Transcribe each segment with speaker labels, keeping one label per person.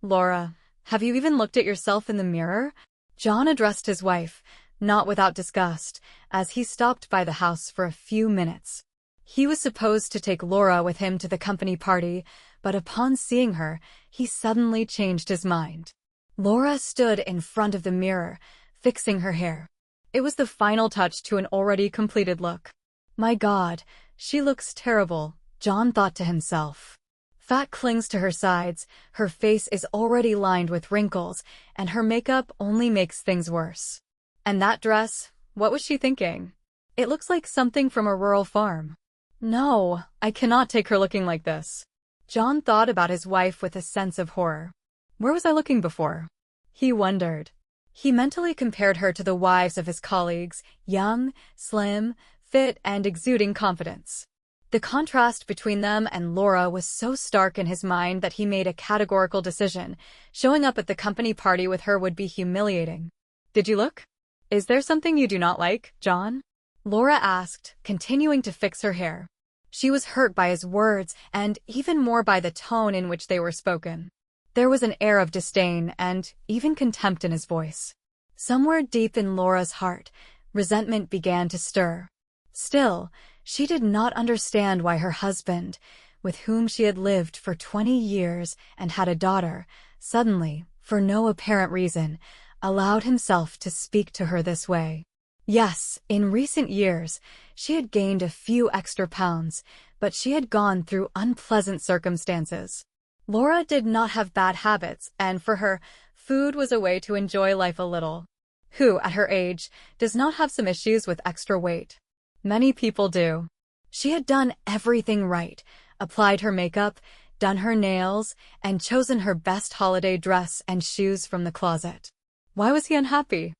Speaker 1: Laura, have you even looked at yourself in the mirror? John addressed his wife, not without disgust, as he stopped by the house for a few minutes. He was supposed to take Laura with him to the company party, but upon seeing her, he suddenly changed his mind. Laura stood in front of the mirror, fixing her hair. It was the final touch to an already completed look. My God, she looks terrible, John thought to himself. Fat clings to her sides, her face is already lined with wrinkles, and her makeup only makes things worse. And that dress, what was she thinking? It looks like something from a rural farm. No, I cannot take her looking like this. John thought about his wife with a sense of horror. Where was I looking before? He wondered. He mentally compared her to the wives of his colleagues, young, slim, fit, and exuding confidence. The contrast between them and Laura was so stark in his mind that he made a categorical decision. Showing up at the company party with her would be humiliating. Did you look? Is there something you do not like, John? Laura asked, continuing to fix her hair. She was hurt by his words and even more by the tone in which they were spoken. There was an air of disdain and even contempt in his voice. Somewhere deep in Laura's heart, resentment began to stir. Still, she did not understand why her husband, with whom she had lived for 20 years and had a daughter, suddenly, for no apparent reason, allowed himself to speak to her this way. Yes, in recent years, she had gained a few extra pounds, but she had gone through unpleasant circumstances. Laura did not have bad habits, and for her, food was a way to enjoy life a little. Who, at her age, does not have some issues with extra weight? Many people do. She had done everything right, applied her makeup, done her nails, and chosen her best holiday dress and shoes from the closet. Why was he unhappy?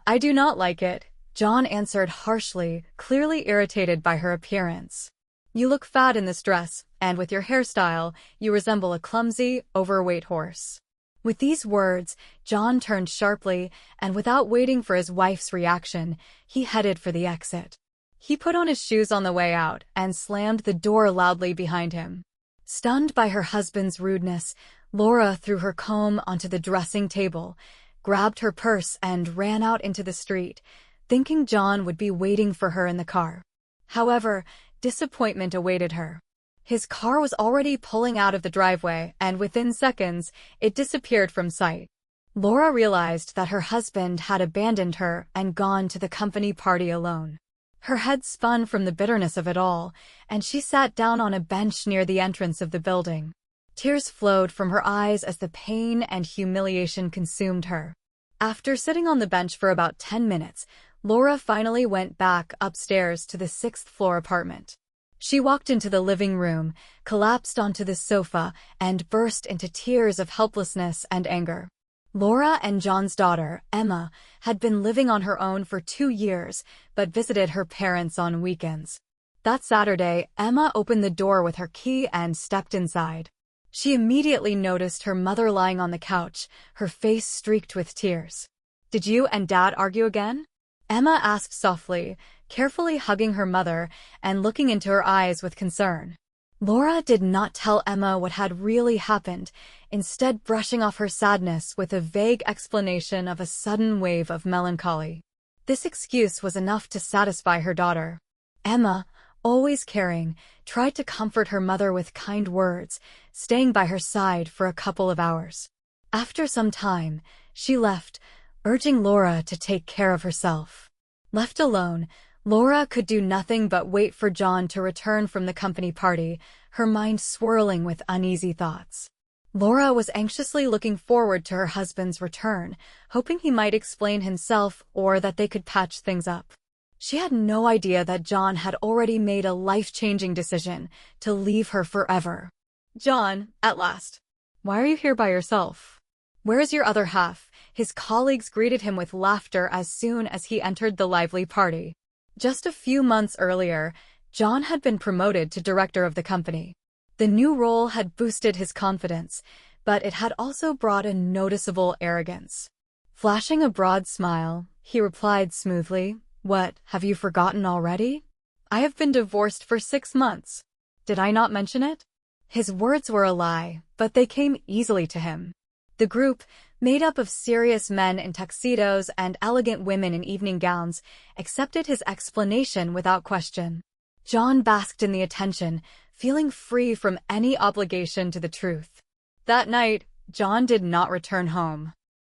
Speaker 1: I do not like it, John answered harshly, clearly irritated by her appearance. You look fat in this dress, and with your hairstyle, you resemble a clumsy, overweight horse. With these words, John turned sharply, and without waiting for his wife's reaction, he headed for the exit. He put on his shoes on the way out and slammed the door loudly behind him. Stunned by her husband's rudeness, Laura threw her comb onto the dressing table, grabbed her purse and ran out into the street, thinking John would be waiting for her in the car. However, disappointment awaited her. His car was already pulling out of the driveway, and within seconds, it disappeared from sight. Laura realized that her husband had abandoned her and gone to the company party alone. Her head spun from the bitterness of it all, and she sat down on a bench near the entrance of the building. Tears flowed from her eyes as the pain and humiliation consumed her. After sitting on the bench for about 10 minutes, Laura finally went back upstairs to the 6th-floor apartment. She walked into the living room, collapsed onto the sofa, and burst into tears of helplessness and anger. Laura and John's daughter, Emma, had been living on her own for 2 years, but visited her parents on weekends. That Saturday, Emma opened the door with her key and stepped inside. She immediately noticed her mother lying on the couch, her face streaked with tears. "Did you and Dad argue again?" Emma asked softly, carefully hugging her mother and looking into her eyes with concern. Laura did not tell Emma what had really happened, instead brushing off her sadness with a vague explanation of a sudden wave of melancholy. This excuse was enough to satisfy her daughter. Emma, always caring, tried to comfort her mother with kind words, staying by her side for a couple of hours. After some time, she left, urging Laura to take care of herself. Left alone, Laura could do nothing but wait for John to return from the company party, her mind swirling with uneasy thoughts. Laura was anxiously looking forward to her husband's return, hoping he might explain himself or that they could patch things up. She had no idea that John had already made a life-changing decision to leave her forever. "John, at last. Why are you here by yourself? Where is your other half?" His colleagues greeted him with laughter as soon as he entered the lively party. Just a few months earlier, John had been promoted to director of the company. The new role had boosted his confidence, but it had also brought a noticeable arrogance. Flashing a broad smile, he replied smoothly, "What, have you forgotten already? I have been divorced for 6 months. Did I not mention it?" His words were a lie, but they came easily to him. The group, made up of serious men in tuxedos and elegant women in evening gowns, accepted his explanation without question. John basked in the attention, feeling free from any obligation to the truth. That night, John did not return home.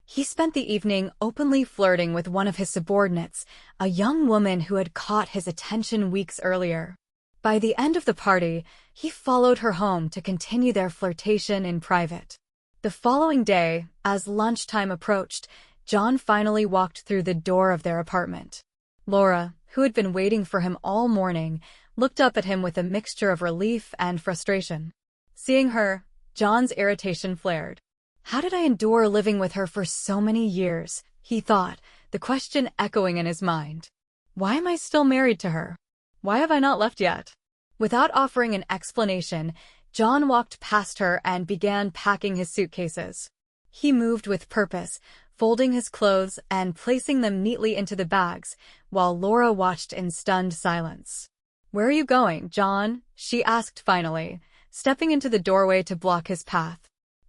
Speaker 1: He spent the evening openly flirting with one of his subordinates, a young woman who had caught his attention weeks earlier. By the end of the party, he followed her home to continue their flirtation in private. The following day, as lunchtime approached, John finally walked through the door of their apartment. Laura, who had been waiting for him all morning, looked up at him with a mixture of relief and frustration. Seeing her, John's irritation flared. How did I endure living with her for so many years, he thought, the question echoing in his mind. Why am I still married to her? Why have I not left yet? Without offering an explanation, John walked past her and began packing his suitcases. He moved with purpose, folding his clothes and placing them neatly into the bags, while Laura watched in stunned silence. "Where are you going, John?" she asked finally, stepping into the doorway to block his path.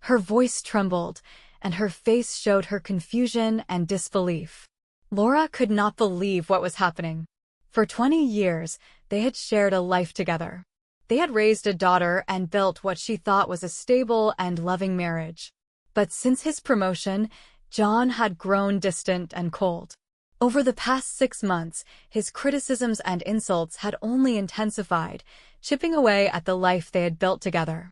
Speaker 1: Her voice trembled, and her face showed her confusion and disbelief. Laura could not believe what was happening. For 20 years, they had shared a life together. They had raised a daughter and built what she thought was a stable and loving marriage. But since his promotion, John had grown distant and cold. Over the past 6 months, his criticisms and insults had only intensified, chipping away at the life they had built together.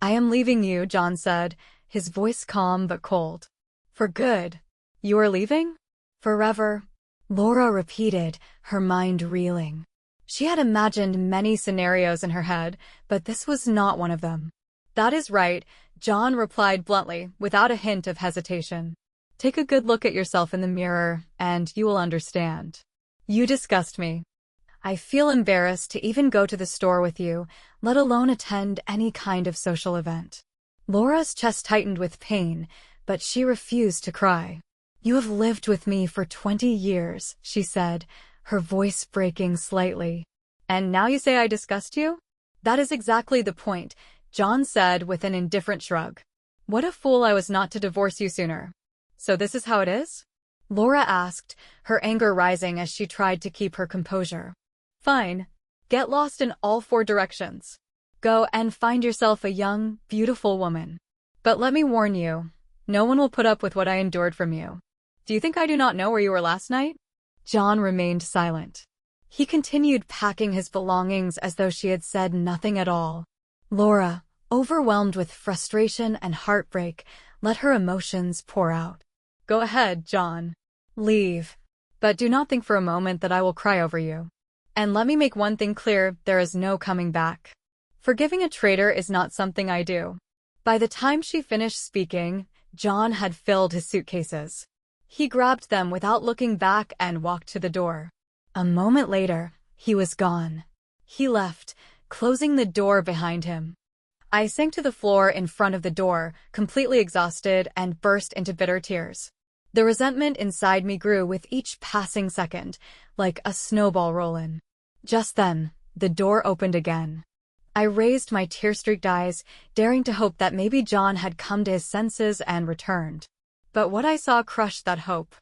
Speaker 1: "I am leaving you," John said, his voice calm but cold. "For good? You are leaving? Forever?" Laura repeated, her mind reeling. She had imagined many scenarios in her head, but this was not one of them. "That is right," John replied bluntly, without a hint of hesitation. "Take a good look at yourself in the mirror, and you will understand. You disgust me. I feel embarrassed to even go to the store with you, let alone attend any kind of social event." Laura's chest tightened with pain, but she refused to cry. "You have lived with me for 20 years, she said, her voice breaking slightly. "And now you say I disgust you?" "That is exactly the point," John said with an indifferent shrug. "What a fool I was not to divorce you sooner." "So this is how it is?" Laura asked, her anger rising as she tried to keep her composure. "Fine. Get lost in all 4 directions. Go and find yourself a young, beautiful woman. But let me warn you, no one will put up with what I endured from you. Do you think I do not know where you were last night?" John remained silent. He continued packing his belongings as though she had said nothing at all. Laura, overwhelmed with frustration and heartbreak, let her emotions pour out. "Go ahead, John. Leave. But do not think for a moment that I will cry over you. And let me make one thing clear, there is no coming back. Forgiving a traitor is not something I do." By the time she finished speaking, John had filled his suitcases. He grabbed them without looking back and walked to the door. A moment later, he was gone. He left, closing the door behind him. I sank to the floor in front of the door, completely exhausted, and burst into bitter tears. The resentment inside me grew with each passing second, like a snowball rolling. Just then, the door opened again. I raised my tear-streaked eyes, daring to hope that maybe John had come to his senses and returned. But what I saw crushed that hope.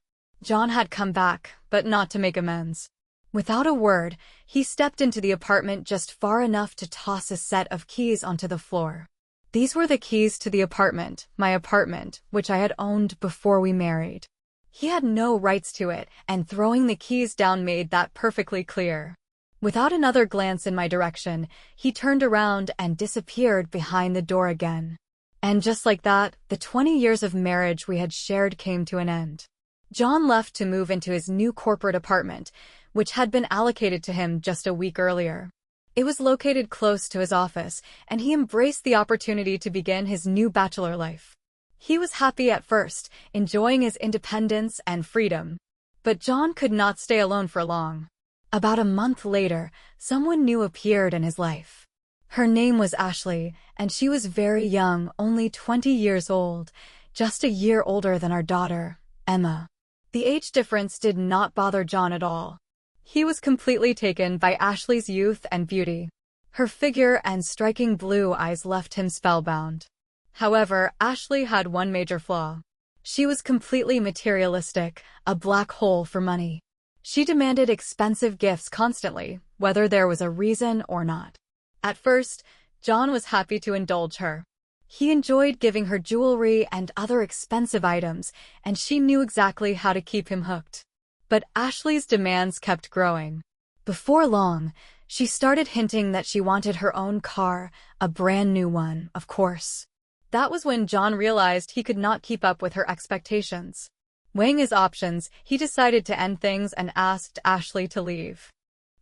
Speaker 1: John had come back, but not to make amends. Without a word, he stepped into the apartment just far enough to toss a set of keys onto the floor. These were the keys to the apartment, my apartment, which I had owned before we married. He had no rights to it, and throwing the keys down made that perfectly clear. Without another glance in my direction, he turned around and disappeared behind the door again. And just like that, the 20 years of marriage we had shared came to an end. John left to move into his new corporate apartment, which had been allocated to him just a week earlier. It was located close to his office, and he embraced the opportunity to begin his new bachelor life. He was happy at first, enjoying his independence and freedom. But John could not stay alone for long. About a month later, someone new appeared in his life. Her name was Ashley, and she was very young, only 20 years old, just a year older than our daughter, Emma. The age difference did not bother John at all. He was completely taken by Ashley's youth and beauty. Her figure and striking blue eyes left him spellbound. However, Ashley had one major flaw. She was completely materialistic, a black hole for money. She demanded expensive gifts constantly, whether there was a reason or not. At first, John was happy to indulge her. He enjoyed giving her jewelry and other expensive items, and she knew exactly how to keep him hooked. But Ashley's demands kept growing. Before long, she started hinting that she wanted her own car, a brand new one, of course. That was when John realized he could not keep up with her expectations. Weighing his options, he decided to end things and asked Ashley to leave.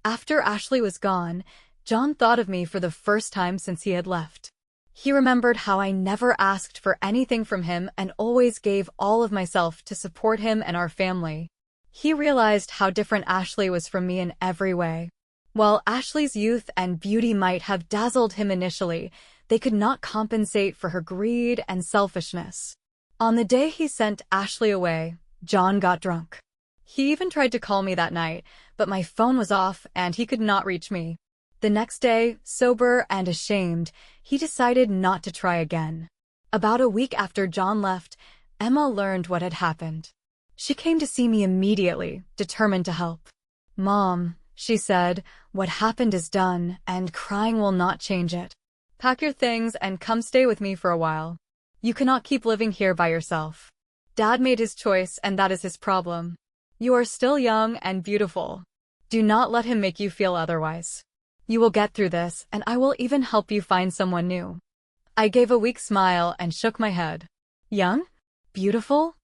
Speaker 1: After Ashley was gone, John thought of me for the first time since he had left. He remembered how I never asked for anything from him and always gave all of myself to support him and our family. He realized how different Ashley was from me in every way. While Ashley's youth and beauty might have dazzled him initially, they could not compensate for her greed and selfishness. On the day he sent Ashley away, John got drunk. He even tried to call me that night, but my phone was off and he could not reach me. The next day, sober and ashamed, he decided not to try again. About a week after John left, Emma learned what had happened. She came to see me immediately, determined to help. "Mom," she said, "what happened is done, and crying will not change it. Pack your things and come stay with me for a while. You cannot keep living here by yourself. Dad made his choice and that is his problem. You are still young and beautiful. Do not let him make you feel otherwise. You will get through this and I will even help you find someone new." I gave a weak smile and shook my head. "Young? Beautiful?"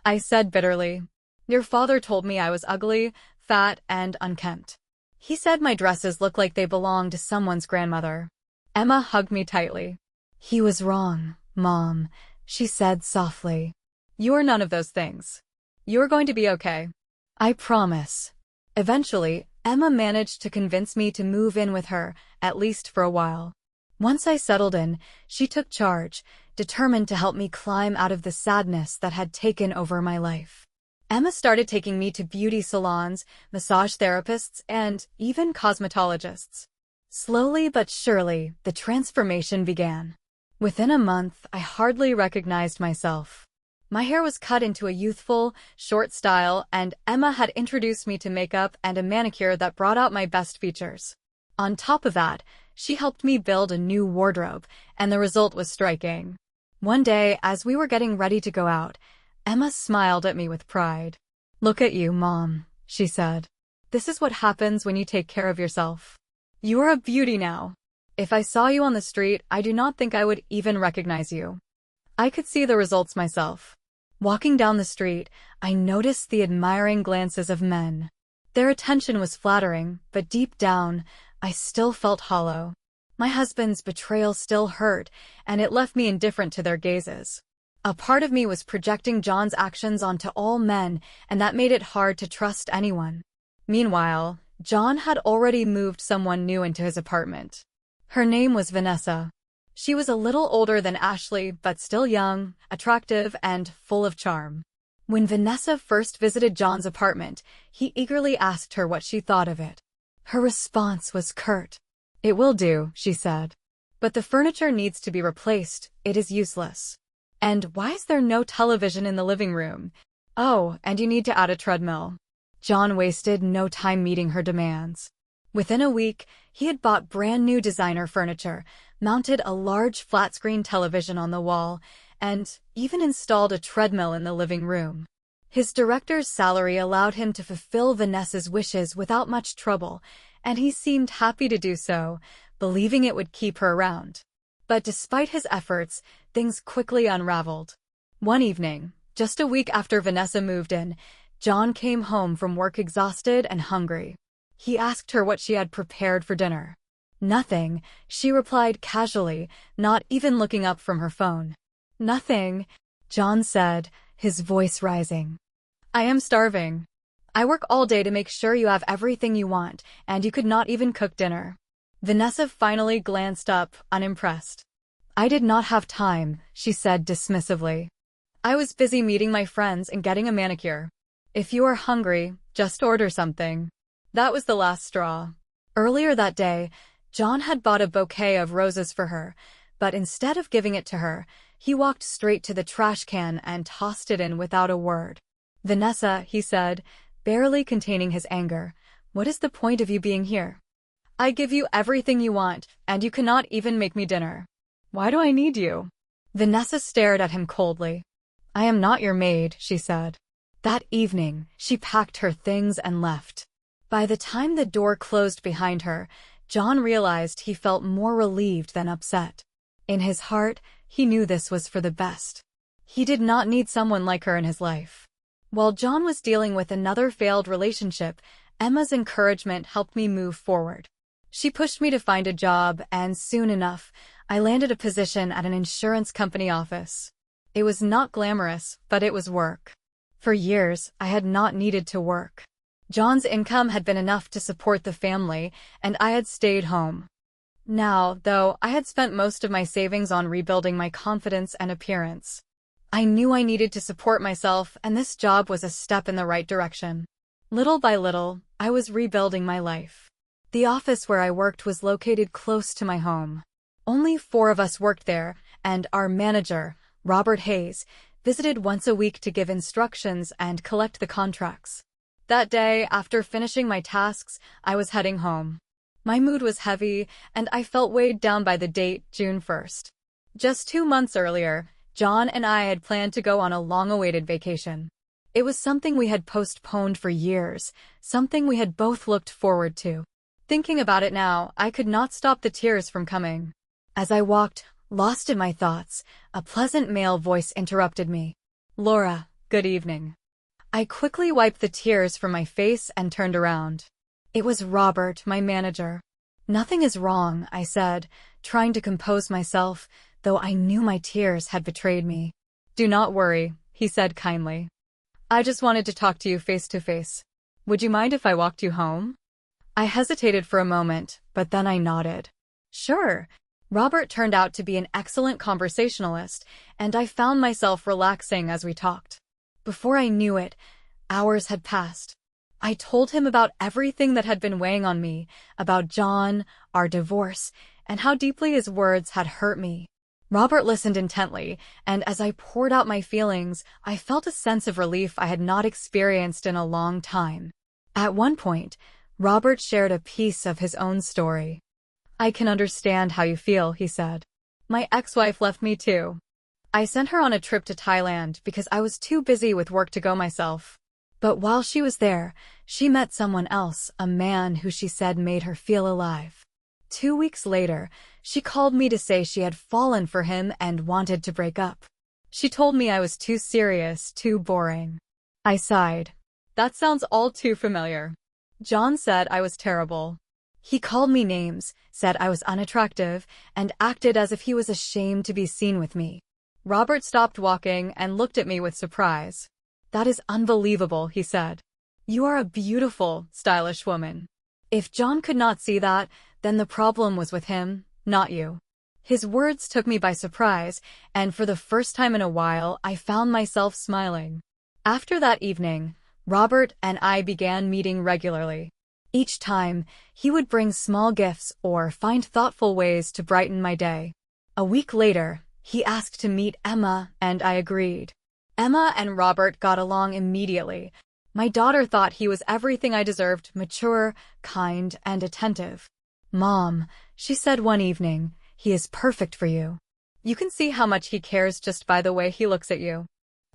Speaker 1: I said bitterly. "Your father told me I was ugly, fat, and unkempt. He said my dresses look like they belong to someone's grandmother." Emma hugged me tightly. "He was wrong, Mom," she said softly. "You are none of those things. You are going to be okay. I promise." Eventually, Emma managed to convince me to move in with her, at least for a while. Once I settled in, she took charge, determined to help me climb out of the sadness that had taken over my life. Emma started taking me to beauty salons, massage therapists, and even cosmetologists. Slowly but surely, the transformation began. Within a month, I hardly recognized myself. My hair was cut into a youthful, short style, and Emma had introduced me to makeup and a manicure that brought out my best features. On top of that, she helped me build a new wardrobe, and the result was striking. One day, as we were getting ready to go out, Emma smiled at me with pride. "Look at you, Mom," she said. "This is what happens when you take care of yourself. You are a beauty now. If I saw you on the street, I do not think I would even recognize you." I could see the results myself. Walking down the street, I noticed the admiring glances of men. Their attention was flattering, but deep down, I still felt hollow. My husband's betrayal still hurt, and it left me indifferent to their gazes. A part of me was projecting John's actions onto all men, and that made it hard to trust anyone. Meanwhile, John had already moved someone new into his apartment. Her name was Vanessa. She was a little older than Ashley, but still young, attractive, and full of charm. When Vanessa first visited John's apartment, he eagerly asked her what she thought of it. Her response was curt. "It will do," she said. "But the furniture needs to be replaced. It is useless. And why is there no television in the living room? Oh, and you need to add a treadmill." John wasted no time meeting her demands. Within a week, he had bought brand new designer furniture, mounted a large flat-screen television on the wall, and even installed a treadmill in the living room. His director's salary allowed him to fulfill Vanessa's wishes without much trouble, and he seemed happy to do so, believing it would keep her around. But despite his efforts, things quickly unraveled. One evening, just a week after Vanessa moved in, John came home from work exhausted and hungry. He asked her what she had prepared for dinner. "Nothing," she replied casually, not even looking up from her phone. "Nothing," John said, his voice rising. "I am starving. I work all day to make sure you have everything you want, and you could not even cook dinner." Vanessa finally glanced up, unimpressed. "I did not have time," she said dismissively. "I was busy meeting my friends and getting a manicure. If you are hungry, just order something." That was the last straw. Earlier that day, John had bought a bouquet of roses for her, but instead of giving it to her, He walked straight to the trash can and tossed it in without a word. "Vanessa," he said, barely containing his anger, "what is the point of you being here? I give you everything you want, and you cannot even make me dinner. Why do I need you?" Vanessa stared at him coldly. "I am not your maid," she said. That evening, she packed her things and left. By the time the door closed behind her, John realized he felt more relieved than upset. In his heart, he knew this was for the best. He did not need someone like her in his life. While John was dealing with another failed relationship, Emma's encouragement helped me move forward. She pushed me to find a job, and soon enough, I landed a position at an insurance company office. It was not glamorous, but it was work. For years, I had not needed to work. John's income had been enough to support the family, and I had stayed home. Now, though, I had spent most of my savings on rebuilding my confidence and appearance. I knew I needed to support myself, and this job was a step in the right direction. Little by little, I was rebuilding my life. The office where I worked was located close to my home. Only 4 of us worked there, and our manager, Robert Hayes, visited once a week to give instructions and collect the contracts. That day, after finishing my tasks, I was heading home. My mood was heavy, and I felt weighed down by the date, June 1st. Just 2 months earlier, John and I had planned to go on a long-awaited vacation. It was something we had postponed for years, something we had both looked forward to. Thinking about it now, I could not stop the tears from coming. As I walked, lost in my thoughts, a pleasant male voice interrupted me. "Laura, good evening." I quickly wiped the tears from my face and turned around. It was Robert, my manager. "Nothing is wrong," I said, trying to compose myself, though I knew my tears had betrayed me. "Do not worry," he said kindly. "I just wanted to talk to you face to face. Would you mind if I walked you home?" I hesitated for a moment, but then I nodded. "Sure." Robert turned out to be an excellent conversationalist, and I found myself relaxing as we talked. Before I knew it, hours had passed. I told him about everything that had been weighing on me, about John, our divorce, and how deeply his words had hurt me. Robert listened intently, and as I poured out my feelings, I felt a sense of relief I had not experienced in a long time. At one point, Robert shared a piece of his own story. "I can understand how you feel," he said. "My ex-wife left me too. I sent her on a trip to Thailand because I was too busy with work to go myself. But while she was there, she met someone else, a man who she said made her feel alive. 2 weeks later, she called me to say she had fallen for him and wanted to break up. She told me I was too serious, too boring." I sighed. "That sounds all too familiar." John said I was terrible. He called me names, said I was unattractive, and acted as if he was ashamed to be seen with me. Robert stopped walking and looked at me with surprise. "That is unbelievable," he said. "You are a beautiful, stylish woman." If John could not see that, then the problem was with him, not you. His words took me by surprise, and for the first time in a while, I found myself smiling. After that evening, Robert and I began meeting regularly. Each time, he would bring small gifts or find thoughtful ways to brighten my day. A week later, he asked to meet Emma, and I agreed. Emma and Robert got along immediately. My daughter thought he was everything I deserved, mature, kind, and attentive. "Mom," she said one evening, "he is perfect for you. You can see how much he cares just by the way he looks at you."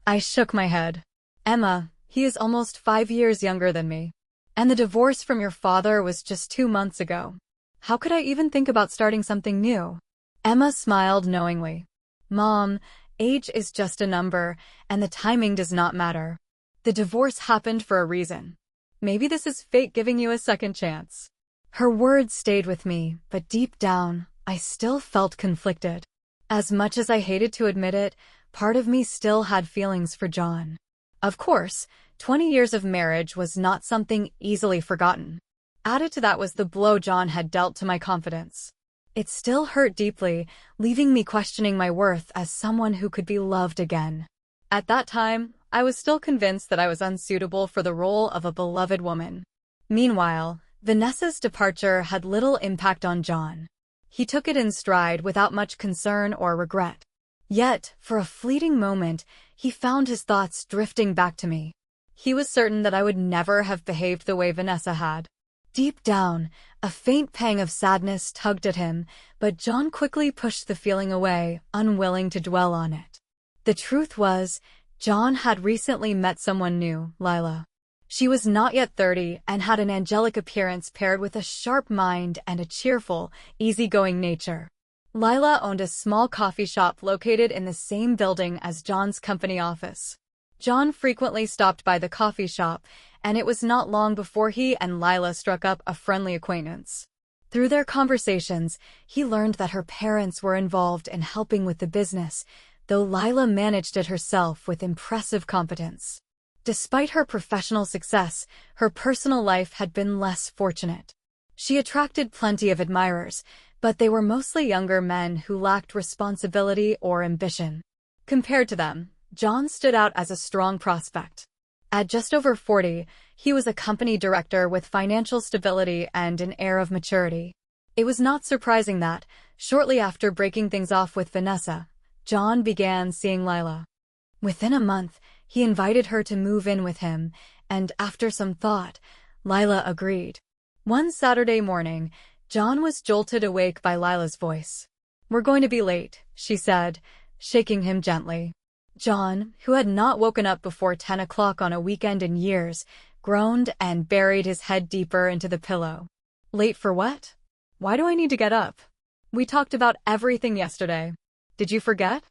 Speaker 1: I shook my head. "Emma, he is almost 5 years younger than me. And the divorce from your father was just 2 months ago. How could I even think about starting something new?" Emma smiled knowingly. "Mom, age is just a number, and the timing does not matter. The divorce happened for a reason. Maybe this is fate giving you a second chance." Her words stayed with me, but deep down, I still felt conflicted. As much as I hated to admit it, part of me still had feelings for John. Of course, 20 years of marriage was not something easily forgotten. Added to that was the blow John had dealt to my confidence. It still hurt deeply, leaving me questioning my worth as someone who could be loved again. At that time, I was still convinced that I was unsuitable for the role of a beloved woman. Meanwhile, Vanessa's departure had little impact on John. He took it in stride without much concern or regret. Yet, for a fleeting moment, he found his thoughts drifting back to me. He was certain that I would never have behaved the way Vanessa had. Deep down, a faint pang of sadness tugged at him, but John quickly pushed the feeling away, unwilling to dwell on it. The truth was, John had recently met someone new, Lila. She was not yet 30 and had an angelic appearance paired with a sharp mind and a cheerful, easygoing nature. Lila owned a small coffee shop located in the same building as John's company office. John frequently stopped by the coffee shop, and it was not long before he and Lila struck up a friendly acquaintance. Through their conversations, he learned that her parents were involved in helping with the business, though Lila managed it herself with impressive competence. Despite her professional success, her personal life had been less fortunate. She attracted plenty of admirers, but they were mostly younger men who lacked responsibility or ambition. Compared to them, John stood out as a strong prospect. At just over 40, he was a company director with financial stability and an air of maturity. It was not surprising that, shortly after breaking things off with Vanessa, John began seeing Lila. Within a month, he invited her to move in with him, and after some thought, Lila agreed. One Saturday morning, John was jolted awake by Lila's voice. "We're going to be late," she said, shaking him gently. John, who had not woken up before 10 o'clock on a weekend in years, groaned and buried his head deeper into the pillow. "Late for what? Why do I need to get up? We talked about everything yesterday. Did you forget?"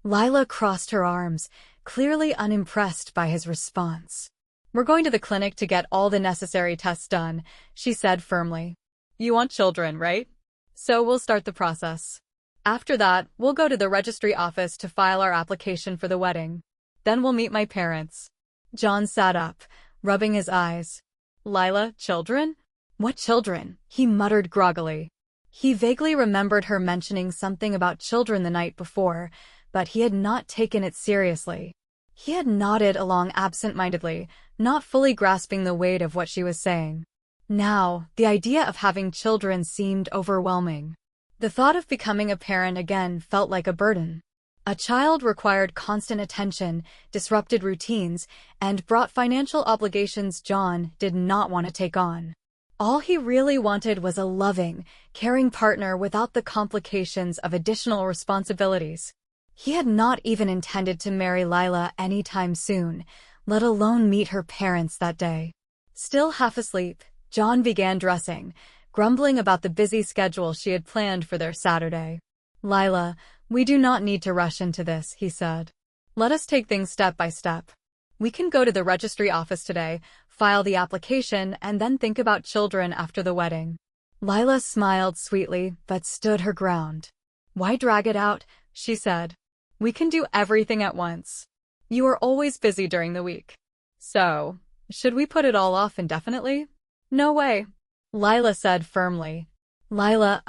Speaker 1: Lila crossed her arms, clearly unimpressed by his response. "We're going to the clinic to get all the necessary tests done," she said firmly. "You want children, right? So we'll start the process. After that, we'll go to the registry office to file our application for the wedding. Then we'll meet my parents." John sat up, rubbing his eyes. "Lila, children? What children?" he muttered groggily. He vaguely remembered her mentioning something about children the night before, but he had not taken it seriously. He had nodded along absent-mindedly, not fully grasping the weight of what she was saying. Now, the idea of having children seemed overwhelming. The thought of becoming a parent again felt like a burden. A child required constant attention, disrupted routines, and brought financial obligations John did not want to take on. All he really wanted was a loving, caring partner without the complications of additional responsibilities. He had not even intended to marry Lila anytime soon, let alone meet her parents that day. Still half asleep, John began dressing, grumbling about the busy schedule she had planned for their Saturday. "Lila, we do not need to rush into this," he said. "Let us take things step by step. We can go to the registry office today, file the application, and then think about children after the wedding." Lila smiled sweetly, but stood her ground. "Why drag it out?" she said. "We can do everything at once. You are always busy during the week. So, should we put it all off indefinitely?" "No way," Lila said firmly. "Lila,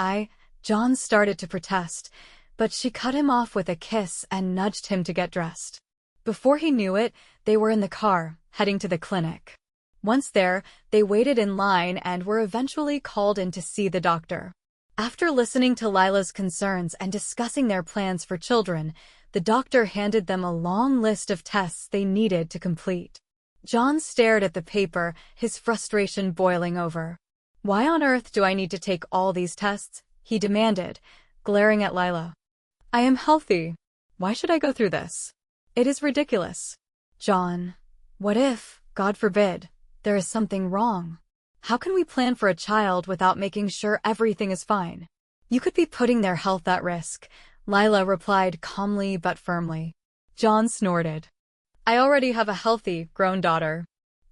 Speaker 1: John started to protest, but she cut him off with a kiss and nudged him to get dressed. Before he knew it, they were in the car, heading to the clinic. Once there, they waited in line and were eventually called in to see the doctor. After listening to Lila's concerns and discussing their plans for children, the doctor handed them a long list of tests they needed to complete. John stared at the paper, his frustration boiling over. "Why on earth do I need to take all these tests?" he demanded, glaring at Lila. "I am healthy. Why should I go through this? It is ridiculous." "John, what if, God forbid, there is something wrong? How can we plan for a child without making sure everything is fine? You could be putting their health at risk," Lila replied calmly but firmly. John snorted. "I already have a healthy, grown daughter.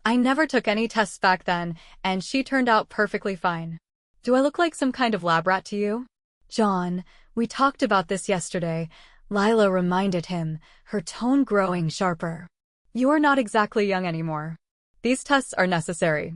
Speaker 1: I never took any tests back then, and she turned out perfectly fine. Do I look like some kind of lab rat to you?" "John, we talked about this yesterday," Lila reminded him, her tone growing sharper. "You are not exactly young anymore. These tests are necessary."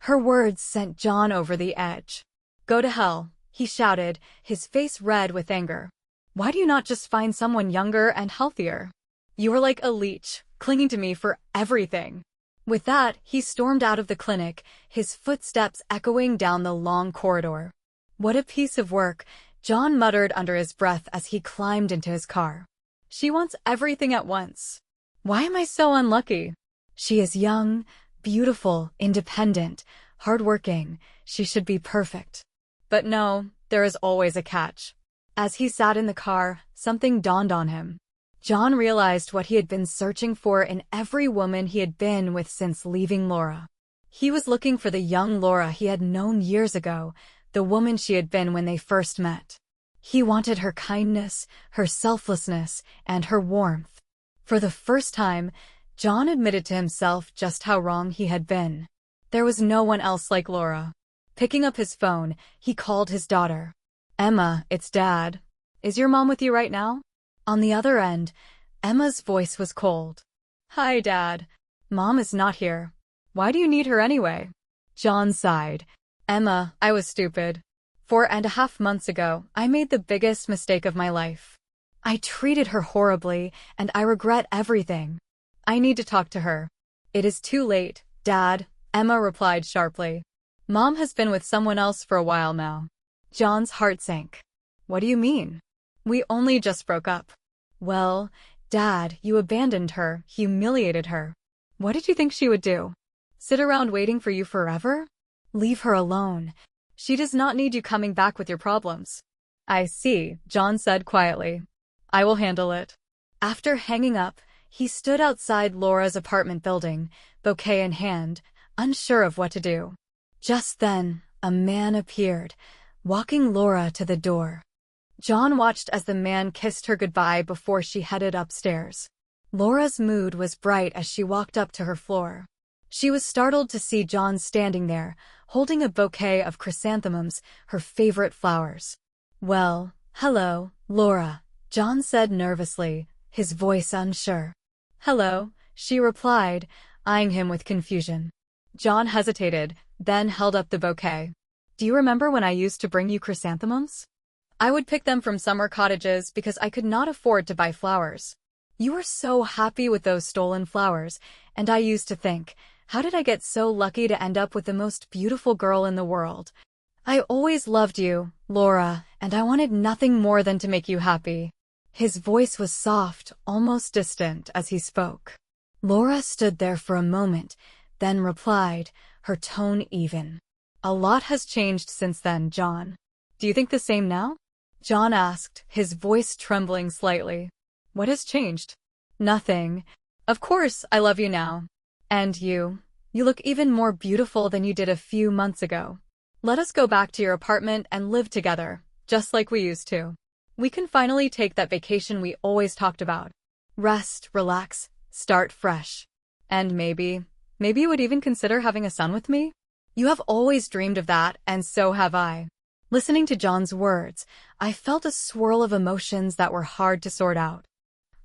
Speaker 1: Her words sent John over the edge. "Go to hell," he shouted, his face red with anger. "Why do you not just find someone younger and healthier? You are like a leech, clinging to me for everything." With that, he stormed out of the clinic, his footsteps echoing down the long corridor. "What a piece of work," John muttered under his breath as he climbed into his car. She wants everything at once. Why am I so unlucky? She is young, beautiful, independent, hardworking. She should be perfect. But no, there is always a catch. As he sat in the car, something dawned on him. John realized what he had been searching for in every woman he had been with since leaving Laura. He was looking for the young Laura he had known years ago, the woman she had been when they first met. He wanted her kindness, her selflessness, and her warmth. For the first time, John admitted to himself just how wrong he had been. There was no one else like Laura. Picking up his phone, he called his daughter. "Emma, it's Dad. Is your mom with you right now?" On the other end, Emma's voice was cold. "Hi, Dad. Mom is not here. Why do you need her anyway?" John sighed. "Emma, I was stupid. 4.5 months ago, I made the biggest mistake of my life. I treated her horribly, and I regret everything. I need to talk to her." "It is too late, Dad," Emma replied sharply. "Mom has been with someone else for a while now." John's heart sank. "What do you mean? We only just broke up." "Well, Dad, you abandoned her, humiliated her. What did you think she would do? Sit around waiting for you forever? Leave her alone. She does not need you coming back with your problems." "I see," John said quietly. "I will handle it." After hanging up, he stood outside Laura's apartment building, bouquet in hand, unsure of what to do. Just then, a man appeared, walking Laura to the door. John watched as the man kissed her goodbye before she headed upstairs. Laura's mood was bright as she walked up to her floor. She was startled to see John standing there, holding a bouquet of chrysanthemums, her favorite flowers. "Well, hello, Laura," John said nervously, his voice unsure. "Hello," she replied, eyeing him with confusion. John hesitated, then held up the bouquet. "Do you remember when I used to bring you chrysanthemums? I would pick them from summer cottages because I could not afford to buy flowers. You were so happy with those stolen flowers, and I used to think, how did I get so lucky to end up with the most beautiful girl in the world? I always loved you, Laura, and I wanted nothing more than to make you happy." His voice was soft, almost distant, as he spoke. Laura stood there for a moment, then replied, her tone even. "A lot has changed since then, John. Do you think the same now?" John asked, his voice trembling slightly. "What has changed?" "Nothing. Of course, I love you now. And you look even more beautiful than you did a few months ago. Let us go back to your apartment and live together, just like we used to. We can finally take that vacation we always talked about. Rest, relax, start fresh. And maybe you would even consider having a son with me? You have always dreamed of that, and so have I." Listening to John's words, I felt a swirl of emotions that were hard to sort out.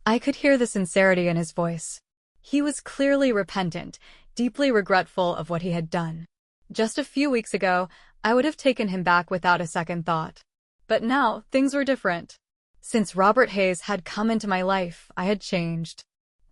Speaker 1: I could hear the sincerity in his voice. He was clearly repentant, deeply regretful of what he had done. Just a few weeks ago, I would have taken him back without a second thought. But now, things were different. Since Robert Hayes had come into my life, I had changed.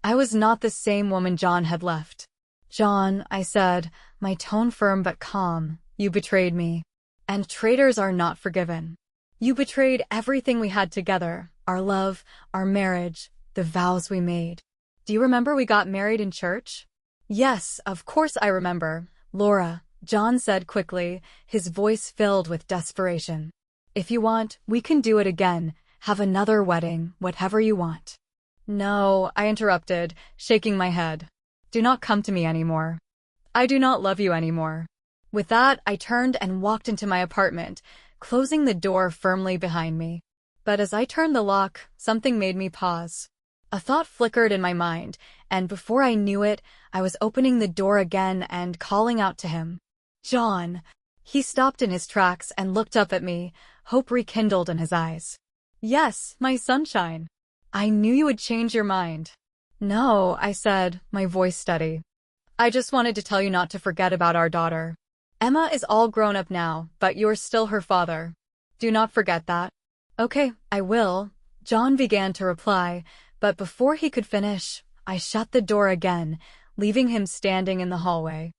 Speaker 1: I was not the same woman John had left. "John," I said, my tone firm but calm, "you betrayed me. And traitors are not forgiven. You betrayed everything we had together, our love, our marriage, the vows we made. Do you remember we got married in church?" "Yes, of course I remember, Laura," John said quickly, his voice filled with desperation. "If you want, we can do it again, have another wedding, whatever you want." "No," I interrupted, shaking my head. "Do not come to me anymore. I do not love you anymore." With that, I turned and walked into my apartment, closing the door firmly behind me. But as I turned the lock, something made me pause. A thought flickered in my mind, and before I knew it, I was opening the door again and calling out to him. "John!" He stopped in his tracks and looked up at me, hope rekindled in his eyes. "Yes, my sunshine. I knew you would change your mind." "No," I said, my voice steady. "I just wanted to tell you not to forget about our daughter. Emma is all grown up now, but you're still her father. Do not forget that." "Okay, I will," John began to reply, but before he could finish, I shut the door again, leaving him standing in the hallway.